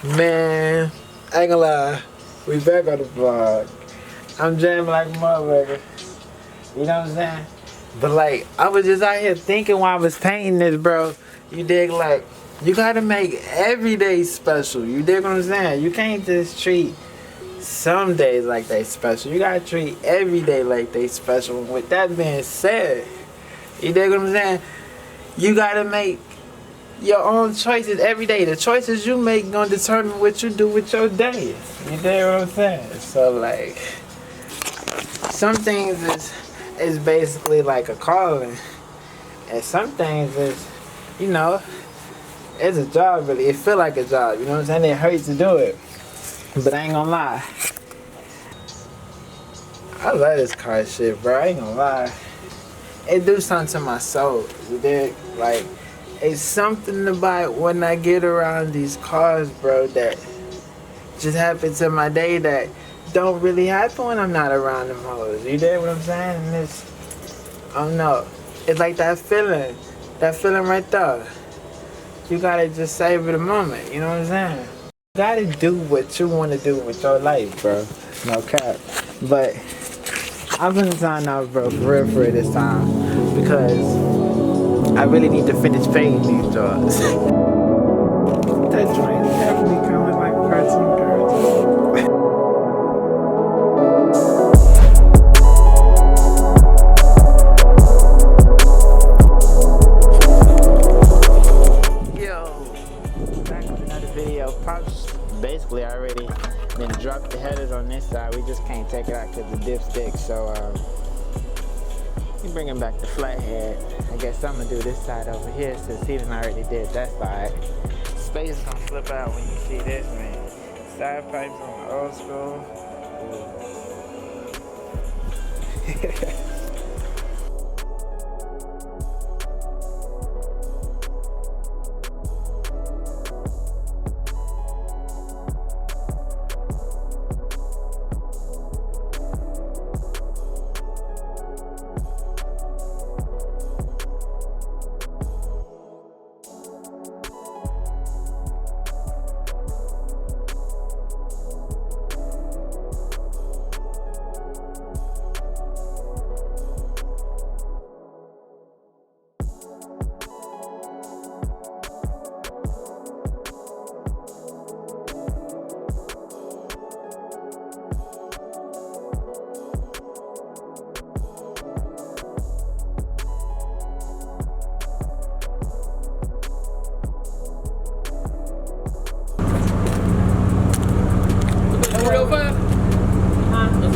Man, I ain't gonna lie. We back on the vlog. I'm jamming like a motherfucker. You know what I'm saying? But like, I was just out here thinking while I was painting this, bro. You dig? Like, you gotta make every day special. You dig what I'm saying? You can't just treat some days like they special. You gotta treat every day like they special. With that being said, you dig what I'm saying? You gotta make your own choices every day. The choices you make gonna determine what you do with your days. You dig what I'm saying? So like, some things is basically like a calling, and some things is, you know, it's a job really. It feel like a job. You know what I'm saying? It hurts to do it, but I ain't gonna lie. I love this car shit, bro. I ain't gonna lie. It do something to my soul. You dig? Like, it's something about when I get around these cars, bro, that just happens in my day that don't really happen when I'm not around them hoes. You dig what I'm saying? And it's, I don't know. It's like that feeling right there. You gotta just savor the moment, you know what I'm saying? You gotta do what you wanna do with your life, bro. No cap. But I'm gonna sign off, bro, for real this time. Because I really need to finish painting these jobs. That joint is definitely coming like cartoon characters. Yo, back with another video. Pops basically already then dropped the headers on this side. We just can't take it out because the dipstick. So we bringing back the flathead. I guess I'm gonna do this side over here since he done already did that side. Space is gonna flip out when you see this, man. Side pipes on the old school.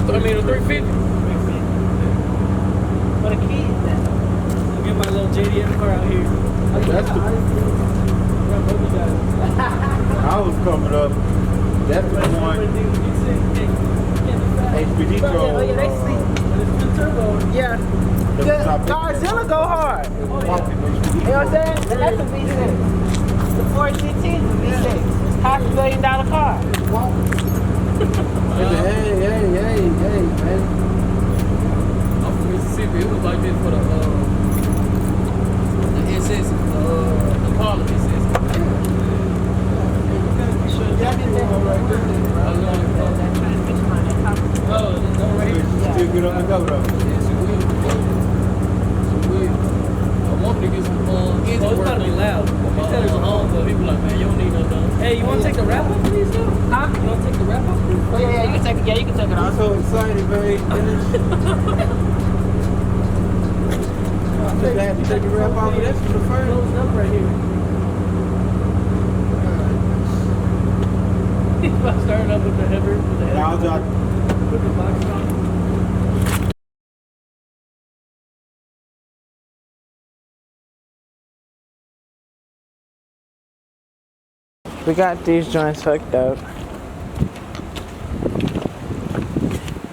I mean, a 350. What a key is that? I'll get my little JDM car out here. That's the, I was coming up. That's the one. HPD Oh yeah, they sleep. Turbo. Yeah. Godzilla go hard. You know what I'm saying? And that's a V6. The Ford GT is a V6. $500 million car. Hey, man. I'm from Mississippi. It was like this for the SS, the Parliament SS. Still good on the cover of it. Yes, it will. I wanted to get some engine work. It's gotta be loud. They said it's a home, but people like, man, you don't need no done. Hey, you want to take the wrap off of these though? Huh? You want to take the wrap off of these? Oh yeah, you can take it. Yeah, you can take it I'm off. so excited, babe. I'm just glad to take a wrap off of this for the first. Closed up right here. If I started up with the header, with the header, I'll drop. put the box on. We got these joints hooked up.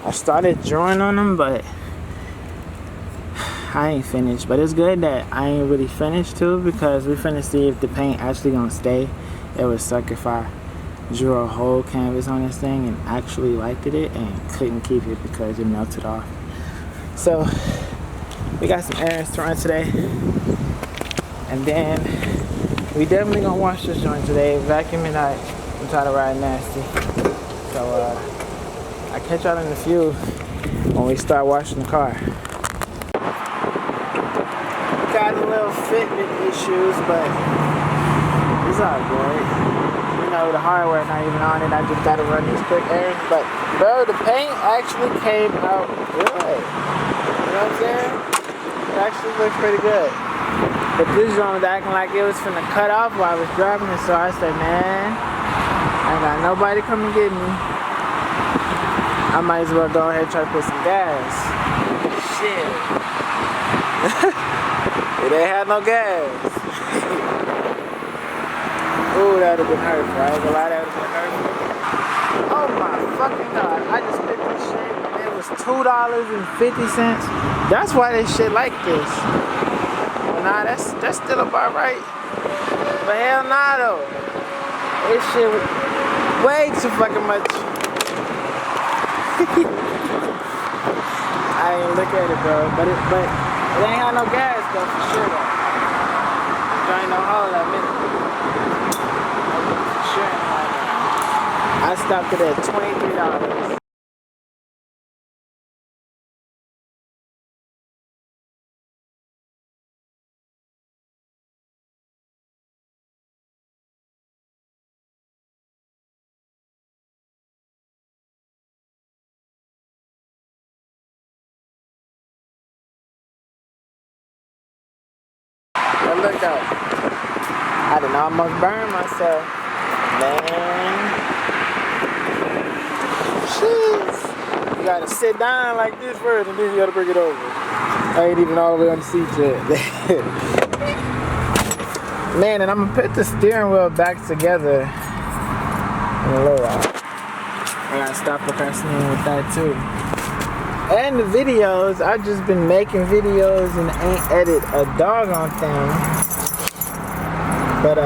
I started drawing on them, but I ain't finished. But it's good that I ain't really finished too, because we finna see if the paint actually gonna stay. It would suck if I drew a whole canvas on this thing and actually liked it and couldn't keep it because it melted off. So we got some errands to run today, and then we definitely gonna wash this joint today, vacuum it out, I'm trying to ride nasty. So I catch y'all in a few when we start washing the car. Got a little fitment issues, but it's all good. You know, the hardware not even on it. I just gotta run these quick errands. But bro, the paint actually came out good. You know what I'm saying? It actually looks pretty good. But this one was acting like it was finna cut off while I was driving it, so I said, man, I ain't got nobody come and get me. I might as well go ahead and try to put some gas. Shit. It ain't had no gas. Ooh, that would've been hurtful. I ain't gonna lie, that would've been hurtful. Oh my fucking god. I just picked this shit and it was $2.50. That's why this shit like this. Well, nah, that's still about right. But hell nah though. This shit was way too fucking much. I ain't look at it, bro. But it ain't had no gas though, for sure though. There ain't no hole that minute. For sure ain't like that. I stopped it at $23. But look though, I done almost burned myself. Man. Jeez. You gotta sit down like this first and then you gotta bring it over. I ain't even all the way on the seat yet. Man, and I'm gonna put the steering wheel back together in a little while. I gotta stop procrastinating with that too. And the videos, I've just been making videos and ain't edit a doggone thing. But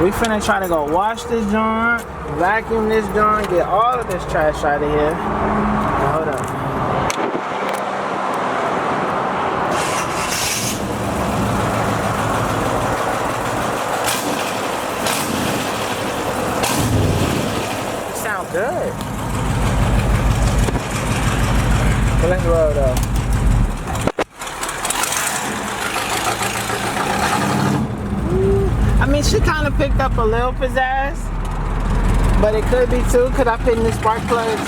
we finna try to go wash this joint, vacuum this joint, get all of this trash out of here. Now, hold up. You sound good. Let's roll though. I mean, she kind of picked up a little pizzazz, but it could be too, because I put in the spark plugs.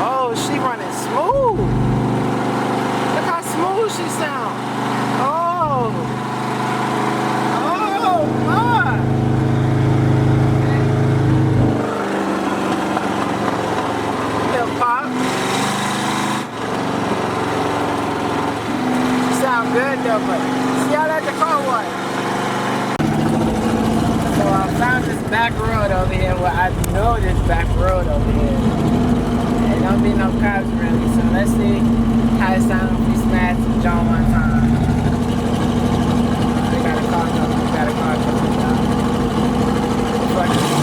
Oh, she running smooth. Look how smooth she sounds. Good though, but see how that the car was. So I found this back road over here. Well, I know this back road over here. There don't be no cops really, so let's see how it sounds if we smash the John one time. We got a car coming, we got a car coming down.